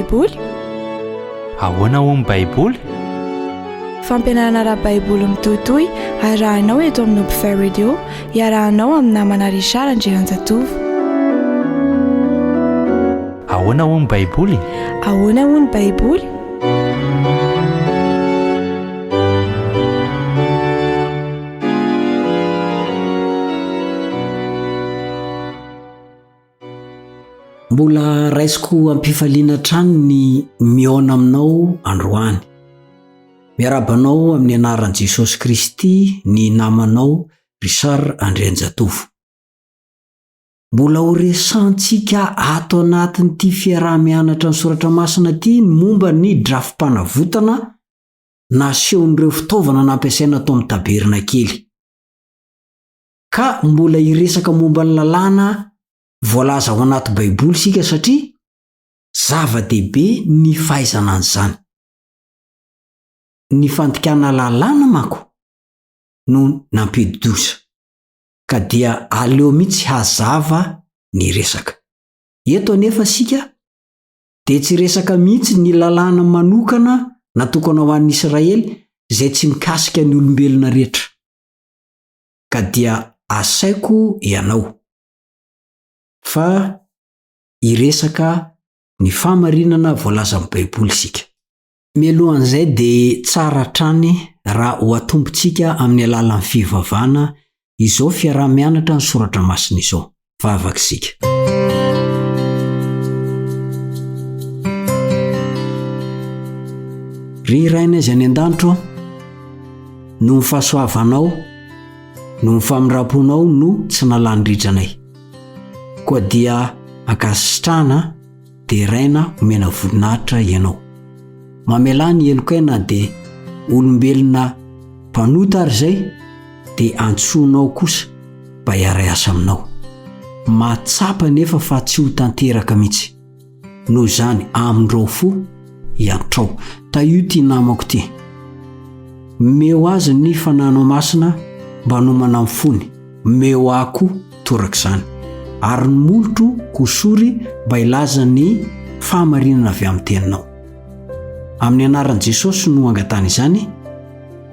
baiboly? Ahoana ho ny baiboly? Fampianarana ara-baiboly mitohitohy arahanao eto amin'ny Open Radio, iarahanao amin'ny namana Richard Andrianjatovo. Ahoana ho ny baiboly? Ahoana ho ny baiboly? Mbola raisiko ampifaliana trano ny miaona aminao androany. Miarabanao amin'ny anaran'i Jesosy Kristy ny namanao Richard Andrianjatovo. Mbola horesantsika ato anatin'ity fiaraha-mianatra ny Soratra Masina ity momba ny drafim-panavotana nasehon'ireo fitaovana nampiasaina tao amin'ny tabernakely. Ka mbola hiresaka momba ny lalàna voalaza ao anaty baiboly sika satria zava-dehibe ny fahaizana an'izany. Ny fandikana lalàna manko no nampidosa, ka dia aleo mihitsy hazava ny resaka. Eto anefa sika dia tsy resaka mihitsy ny lalàna manokana natokana ho an'ny Israely izay tsy mikasika ny olombelona rehetra, ka dia asaiko ianao fa iresaka ny famarinana voalaza amin'ny baiboly sika. Mialohan'izay dia tsara trany raha ho atombotsika amin'ny alalan'ny fivavahana izao fiaraha-mianatra ny Soratra Masina izao. Vavaka sika. Ry raina izay any an-danitro, no ny fahasoavanao, no ny famindramponao no tsy nalanindritranay. Koa dia ankasitrana dia raina omena voninahitra ianao. Mamela ny elokaina dia olombelona mpanota ary izay dia antsoinao kosa mba hiara asa aminao. Matsapa nefa fa tsy ho tanteraka mihitsy. Noho izany amindreo fo hiantrao. Ta io ty namako ty. Meo azy ny fananao masina mba nomana amin'ny fony. Meo ako torak'izany. Ary ny molotro kosory mba hilaza ny fahamarinana avy amin'ny teninao. Amin'ny anaran'i Jesosy no angatana izany.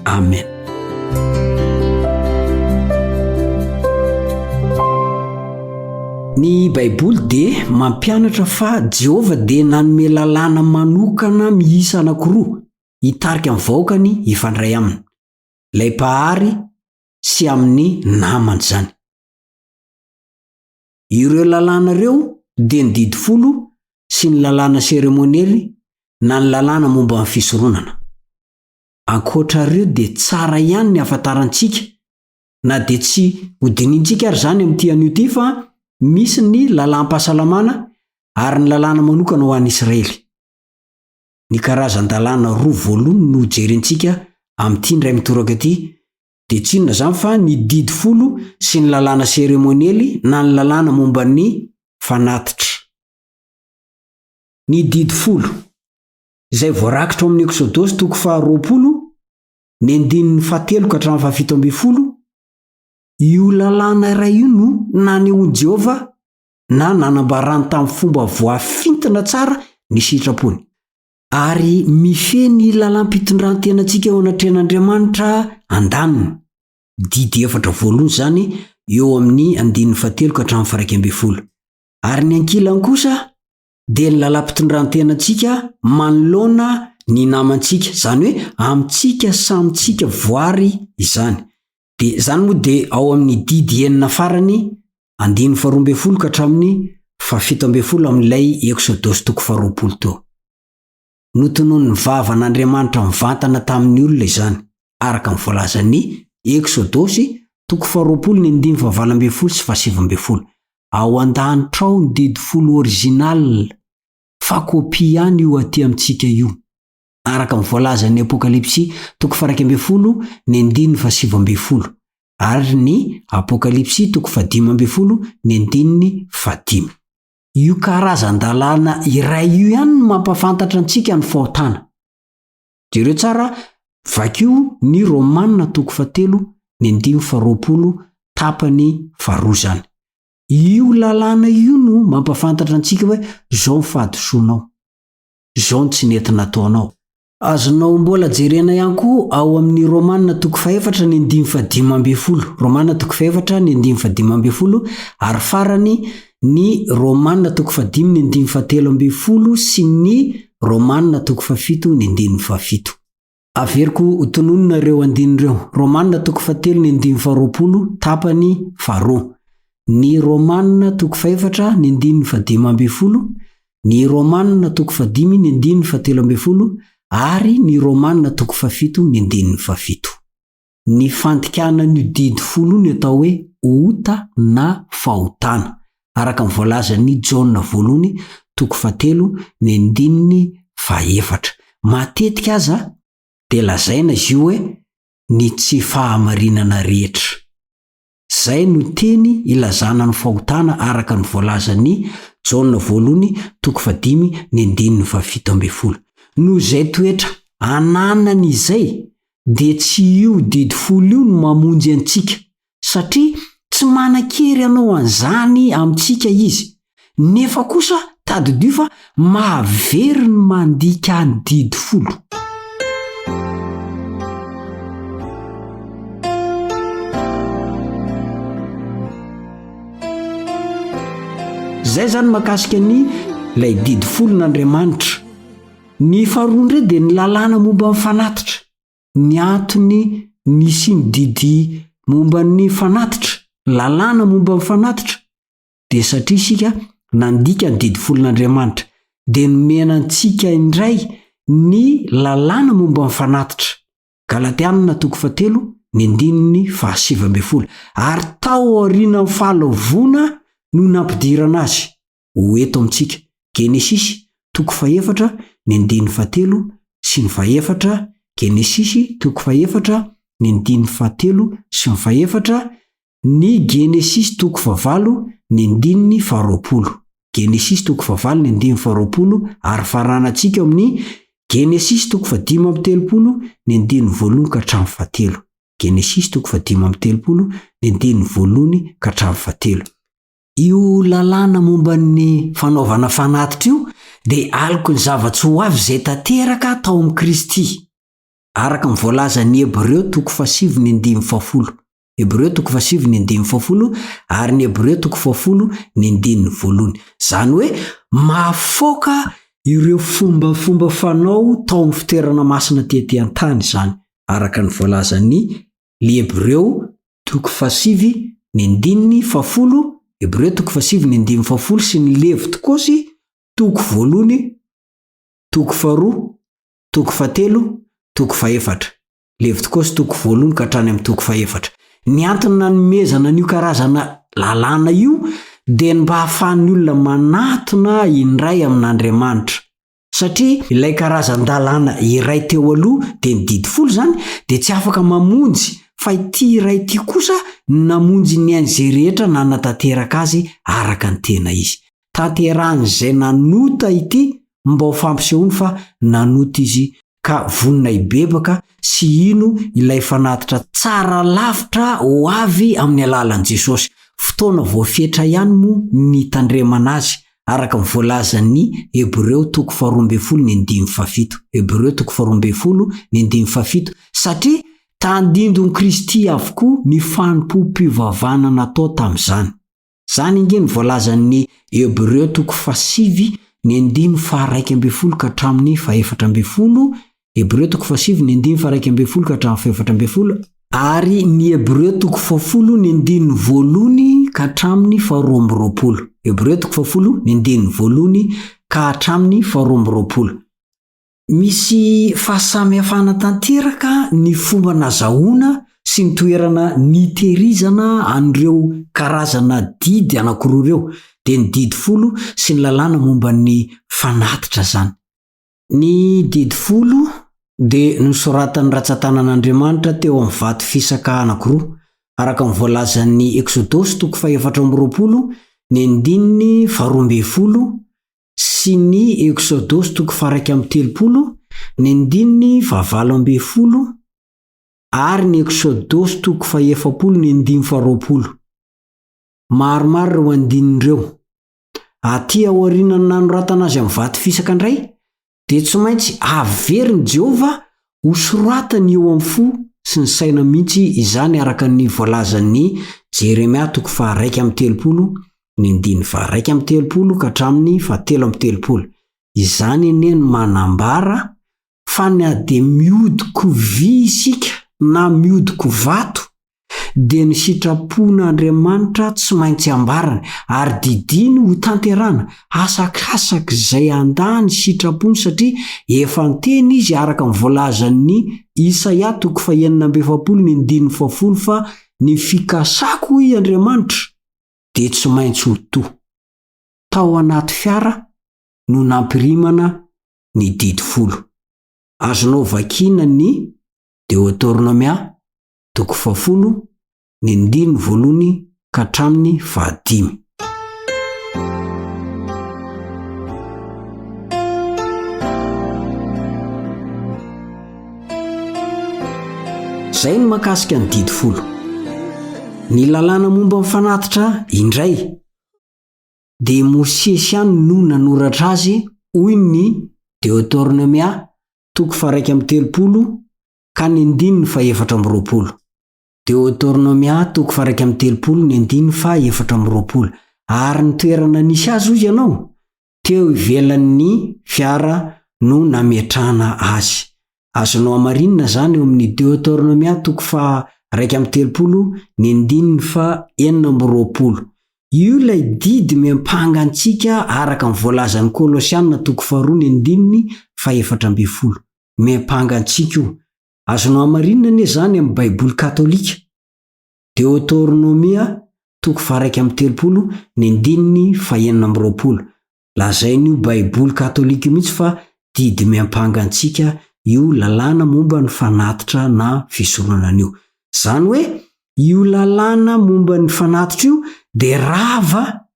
Amen. Ny baiboly dia mampianatra fa Jehova dia nanome lalàna manokana miisa anankiroa hitarika amin'ny vahoakany hifandray aminy. Ilay mpahary sy amin'ny namany izany. Ireo lalàna ireo dia ny didy folo sy ny lalàna seremoniely na ny lalàna momba amin'ny fisoronana. Ankoatr'ireo dia tsara ihany ny afantarantsika, na dia tsy hodinintsika ary izany amin'ity anio ity fa misy ny lalàm-pahasalamana ary ny lalàna manokana ho an'ny Israely. Ny karazan-dalàna roa voalohany no jerentsika amin'ity ndray mitoraka ity, dia tsy inona izany fa ny didy folo sy ny lalàna seremoniely na ny lalàna momba ny fanatitra. Ny didy folo izay voarakitra amin'ny Eksodosy 20, ny 9-7 ka hatramin'ny 17. Io lalàna iray io no nanehoan'i Jehova na nanambarany tamin'ny fomba voafintina tsara ny sitrapony. Ary mifeny lalàm-pitondrantenantsika eo anatrehan'Andriamanitra andaniny. Didy 4 voalohany izany eo amin'ny 9-7 ka hatramin'ny 12. Ary ny ankilany kosa dia ny lalàm-pitondrantenantsika manoloana ny namantsika, izany hoe amintsika samitsika voary izany. Dia izany moa dia ao amin'ny didy 9 farany 9-12 ka hatramin'ny 17 amin'ilay Eksodosy 20 teo. Notonohon'ny vavan'Andriamanitra mivantana tamin'ny olona izany, araka ny voalazan'ny Eksodosy 20, 9-12 ao an-danitrao ny didy folo original, fa kopi ihany io aty amintsika io. Araka ny voalazan'ny Apokalipsy 1, 9-17 ary ny Apokalipsy 15, 9-15. Io karazan-dalàna iray io ihany no mampafantatra antsika ny fahotana. Jereo tsara vakio ny Romanina 7, 9-20 tapany 2 zany. Io lalàna io no mampafantatra antsika hoe zao ny fahadisoanao. zao tsy nentina taonao. Azonao mbola jerena ihany koa ao amin'ny Romanina 4:5-10. Romanina 4:5-10 ary farany ny Romanina 5:17 sy ny Romanina 7:7. Averiko hotonononareo andinireo. Romanina 7:20 tapany 2. Ny Romanina 4:10, ny Romanina 5:17 ary ny Romanina 7:7. Ny fantikanan'io didy folo ny atao hoe ota na fahotana araka mivoalaza ny Jaona voalohany 3:7. Matetika aza de lazaina izy io hoe ny tsy fahamarinana rehetra. Zay no teny ilazana ny fahotana araka ny voalaza ny Jaona voalohany 5:7. No zay toetra ananany izay de tsy io didy folo io no mamonjy antsika satria tsy manan-kery ianao an'izany amintsika izy. Nefa kosa tadidio fa mahavery ny mandika ny didy folo. Zay zany makasika ny lay didy folo n'Andriamanitra. Ny faharoa ndray de ny lalàna momba ny fanatitra. Ny antony nisy ny didy momba ny fanatitra, lalàna momba ny fanatitra, de satria isika nandika ny didy folo n'Andriamanitra de nomena antsika indray ny lalàna momba ny fanatitra. Galatianina 3:7 ary tao aoriana ny fahalavona no nampidirana azy. Hoeto amintsika Genesis 4:7 sy ny 4. Genesis 4:7 sy ny 4. Ny Genesis 4:8 Genesis 4:8 ary faranantsika amin'ny Genesis 5:13 Genesis 5:13 Io lalàna momba ny fanaovana fanatitra io de aloko ny zava-tsy ho avy zay tanteraka tao amin'ny Kristy. Araka ny voalaza ny Hebreo 7:10. Hebreo 7:10 ary ny Hebreo 10:1. Zany hoe mahafoka ireo fomba fanao tao amin'ny fitoerana masina tety an-tany zany. Araka ny voalaza ny Hebreo 7:10, Hebreo 7:10 sy ny Levitikosy 1:2, 2:2, 2:3, 2:4. Levitikosy 1:2 ka hatrany amin'ny 2:4. Ny antony nanomezana n'io karazana lalàna io de mba hahafahan'ny olona manatona indray amin'Andriamanitra. Satria ilay karazan-dalàna iray teo aloha de ny didy folo zany de tsy afaka mamonjy fa ity iray ity kosa namonjy ny an'izay rehetra nanatanteraka azy araka ny tena izy. Tanteran'izay nanota ity mba ho fampisehoany fa nanota izy ka vonina ibebaka sy ino ilay fanatitra tsara lavitra ho avy amin'ny alalan'i Jesosy. Fotoana voafetra ihany moa ny tandremana azy araka ny voalaza ny Hebreo 12:17. Hebreo 12:17 satria tandindon'i Kristy avokoa ny fanompo-pivavahana natao tamin'izany. Zany ingeny voalaza ny Hebreo 7:1-12 ka hatramin'ny 4:12. Hebreo 7:1-12 ka hatramin'ny 4:12 ary ny Hebreo 10:1 ka hatramin'ny 12. Hebreo 10:1 ka hatramin'ny 12. Misy fahasamihafana tanteraka ny fomba nazahoana sy ny toerana nitehirizana an'ireo karazana didy anankiroa ireo de ny didy folo sy ny lalàna momba ny fanatitra zany. Ny didy folo de nosoratan'ny ratsan-tanan'Andriamanitra teo amin'ny vato fisaka anankiroa araka ny voalazan'ny Exodosy 4:20, ny 12:20 sy ny Exodosy 1:30, ny 20:20 ary ny Exodosy 1:70. Maromaro ireo andinindreo. Aty aorianany nanoratana azy amin'ny vato fisaka indray dia tsy maintsy averin' Jehova ho soratany eo amin'ny fo sy ny saina mihitsy izany araka ny voalazan'ny Jeremia 2:1-3 ka hatramin'ny 7:3. Izany anie no manambara fa na dia miodiko vy isika na miodiko vato dia ny sitrapon'Andriamanitra tsy maintsy ambarany ary didiny ho tanterana asakasaka izay andany sitrapony satria efa nteny izy araka ny voalazan'ny Isaia 9:7 fa ny fikasako i Andriamanitra dia tsy maintsy ho to. Tao anaty fiara no nampirimana ny didy 10. Azonao vakiana ny Deuteronomia 10:1 ka hatramin'ny 5. Zay ny makasika ny didy 10. Ny lalàna momba mifanatitra indray dia Mosesy ihany no nanoratra azy hoy ny Deuteronomia 1:3 ka ny 4:20. Deuteronomia 1:3 ary ny toerana nisy azy hoy ianao teo ivelan'ny fiara no nametrahana azy. Azonao amarinina zany eo amin'ny Deuteronomia 1:4 io ilay didy mempangantsika araka ny voalazan'ny Kolosianina 2:4 mempangantsika io. Azonao amarinina anie zany amin'ny Baiboly Katolika. Deuteronomia 1:3 lazain'io Baiboly Katolika mihitsy fa didy mempangantsika io lalàna momba ny fanatitra na fisoronana io. Zany hoe io lalàna momba ny fanatitra io dia rava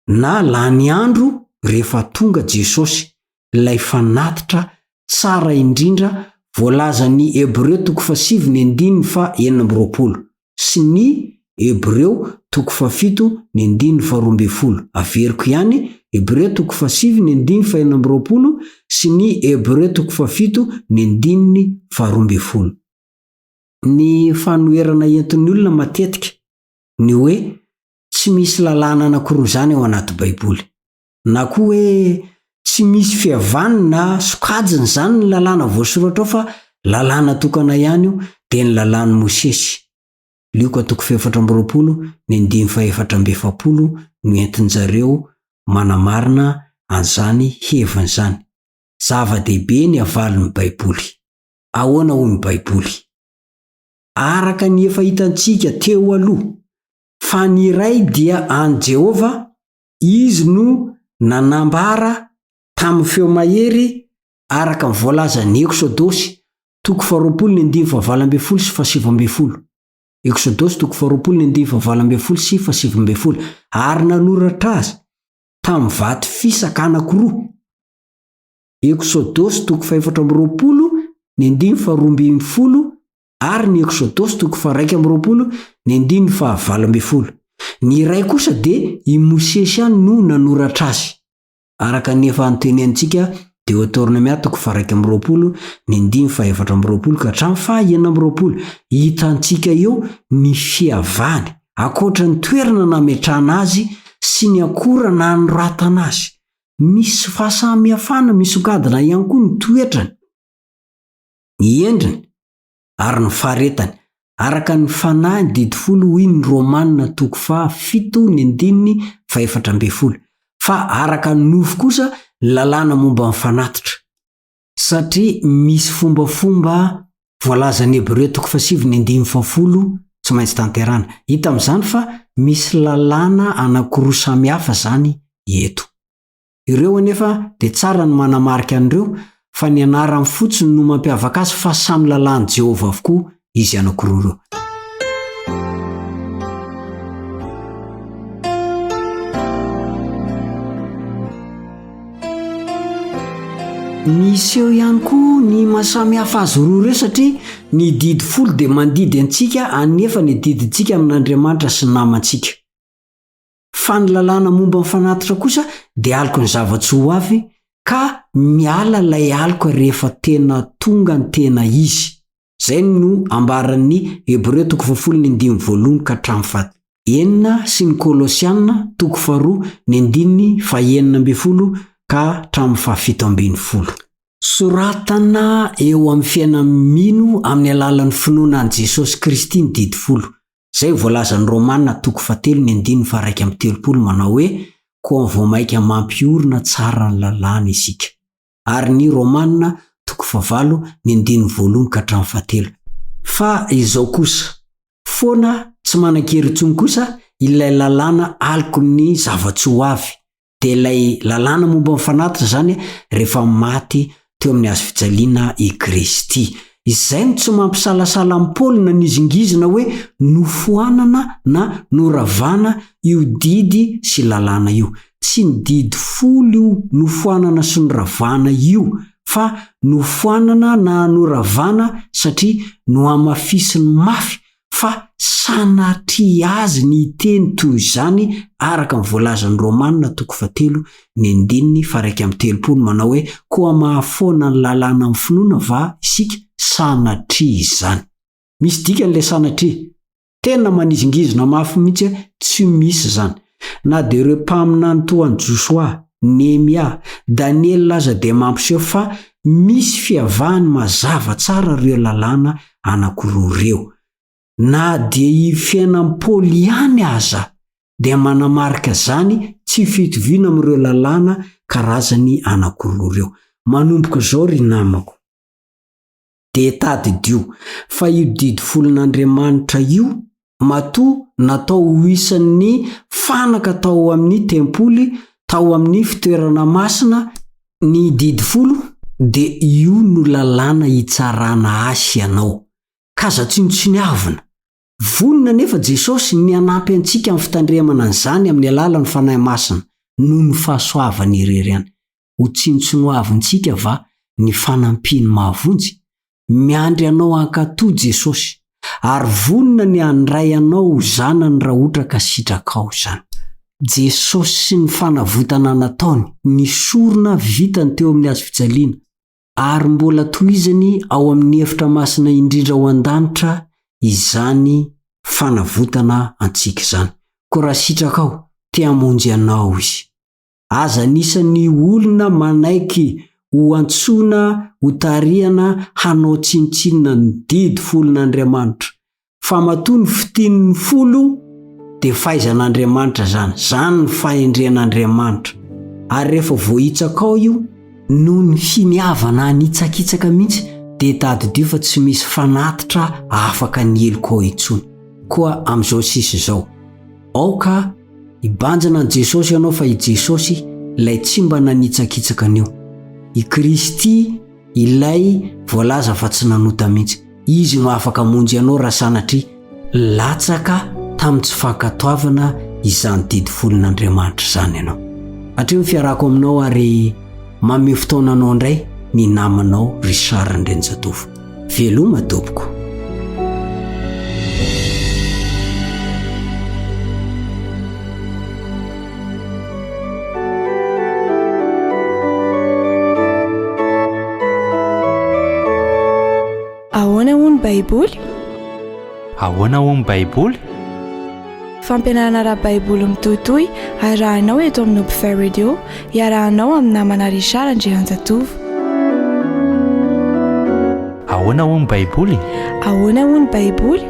na lany andro rehefa tonga Jesosy ilay fanatitra tsara indrindra voalazan'ny Hebreo 7:20 sy ny Hebreo 7:12. Averiko ihany Hebreo 7:20 sy ny Hebreo 7:12. Ny fanoherana entin'ny olona matetika ny hoe tsy misy lalàna anankiroa zany ao anaty Baiboly, na koa hoe tsy misy fihavanana sokajiny zany ny lalàna voasoratra ao fa lalàna tokana ihany io dia ny lalàn'i Mosesy. Lioka 4:2 no entin'jareo manamarina an'izany heviny zany. Zava-dehibe ny havalin'ny Baiboly. Ahoana hoy ny Baiboly? Araka ny efa hitantsika teo aloha fa ny iray dia an Jehova, izy no nanambara tamin'ny feo mahery araka ny voalazan'ny Eksodosy 2:9-17. Eksodosy 2:9-17 ary nanoratra azy tamin'ny vato fisaka anankiroa. Eksodosy 4:9-12 ary ny Eksodosy 1:9-12. Ny iray kosa dia i Mosesy ihany no nanoratra azy. Araka ny efa antenentsika Deuteronomia 1:9-14 ka hatramin'ny 9:20. Hitantsika eo ny fihavany akoatra ny toerana nametrahana azy sy ny akora nanoratana azy. Misy fahasamihafana misokadina ihany koa ny toetrany, ny endriny ary ny faharetany araka ny fanahy didy 10 hoy ny Romanina 7:7-14 fa araka ny nofo kosa lalàna momba ny fanatitra satria misy fombafomba voalazan'ny Hebreo 7:20 tsy maintsy tanterana. Hita amin'izany fa misy lalàna anankiroa samihafa zany eto. Ireo anefa dia tsara ny manamarika an'ireo fa ny anarany fotsiny no mampiavaka azy fa samy lalàny Jehova avokoa izy anankiroa ireo. Misy eo ihany koa ny mahasamihafa azy roa ireo satria ny didy 10 dia mandidy antsika anefa ny didintsika amin'Andriamanitra sy namantsika. Fa ny lalàna momba ny fanatitra kosa dia aloko ny zava-tsy ho avy ka miala lay alika rehefa tena tonga ny tena izy. Zay no ambaran'ny Hebreo 10:2 ka hatramin'ny 9 sy ny Kolosianina 2:9 ka hatramin'ny 17. Soratana eo amin'ny fiainamino amin'ny alalan'ny finoana an' Jesosy Kristy ny didy folo. Zay voalazan'ny Romanina 3:13 manao hoe koa vomaika mampiorina tsara ny lalàna isika. Ary ny Romanina 8:9 ka hatramin'ny 17. Fa izao kosa, foana tsy manan-kery-tsony kosa ilay lalàna aliko ny zava-tsy ho avy. Dia ilay lalàna momba mifanatitra zany rehefa maty teo amin'ny hazo fijaliana i Kristy. Izay no tsy mampisalasala amin'ny Paoly na nizingizina hoe nofoanana na noravana io didy sy lalàna io. Tsy ny didy folo io nofoanana sy noravana io, fa nofoanana na noravana satria no amafisiny mafy fa sanatria azy ny teny toy izany araka ny voalazan'ny Romanina 3:9 manao hoe koa mahafoana ny lalàna amin'ny finoana va isika sanatria izany. Misy dikan'ilay sanatria, tena manizingizina mafy mihitsy tsy misy zany. Na dia ireo mpaminany toa ny Josoa, Nehemia, Daniel laza dia mampiseho fa misy fiavahany mazava tsara ireo lalàna anankiroa ireo. Na dia i fiainan'ny Paoly ihany aza dia manamarika zany tsy fitoviana amin'ireo lalàna karazany anankiroa ireo. Manomboka izao ry namako. Dia tadidio fa io didy folon'Andriamanitra io matoa natao ho isan'ny fanaka tao amin'ny tempoly, tao amin'ny fitoerana masina. Ny didy folo dia io no lalàna hitsarana asy ianao. Kaza tsinotsiniavina. Vonina nefa Jesosy ny anampy antsika amin'ny fitandremana an'izany amin'ny alalan'ny fanahy masina noho ny fahasoavany ireriany. Ho tsinotsinoavintsika va ny fanampiany mahavonjy. Miandry anao ankatoa Jesosy, ary vonina ny handray anao zanany raha ohatra ka sitrakao zany. Jesosy sy ny fanavotana nataony nisorona vitany teo amin'ny hazo fijaliana, ary mbola tohizany ao amin'ny hevitra masina indrindra ho an-danitra izany fanavotana antsika izany. Koa raha sitrakao, te hamonjy anao izy. Aza anisan'ny olona manaiky ho antsoina ho tarihana hanao tsinotsinona ny didy folon'Andriamanitra. Fa matoa ny fitian'ny folo dia fahaizan'Andriamanitra zany. Zany ny fahendren'Andriamanitra. Ary rehefa voahitsakao io, noho ny finiavana hanitsakitsaka mihitsy, dia tadidio fa tsy misy fanatitra afaka ny heliko intsony. Koa amin'izao sisa izao, aoka hibanjana an Jesosy ianao fa i Jesosy ilay tsy mba nanitsakitsaka anio. I Kristy ilay voalaza fa tsy nanota mihitsy. Izy no afaka monjy anao raha sanatria latsaka tamin'ny tsy fankatoavana izany didy folon'Andriamanitra izany ianao. Hatreo fiarako aminao ary mameo fotoananao indray ny namanao Richard Ndrenjatovo. Veloma tompoko. Ahoana hoy ny Baiboly? Ahoana hoy ny Baiboly? Fampianarana ara-Baiboly mitohitohy arahanao eto amin'ny Upfare Radio, iarahanao amin'ny namana Richard Ndrenjatovo. Ahoana hoy ny Baiboly? Ahoana hoy ny Baiboly?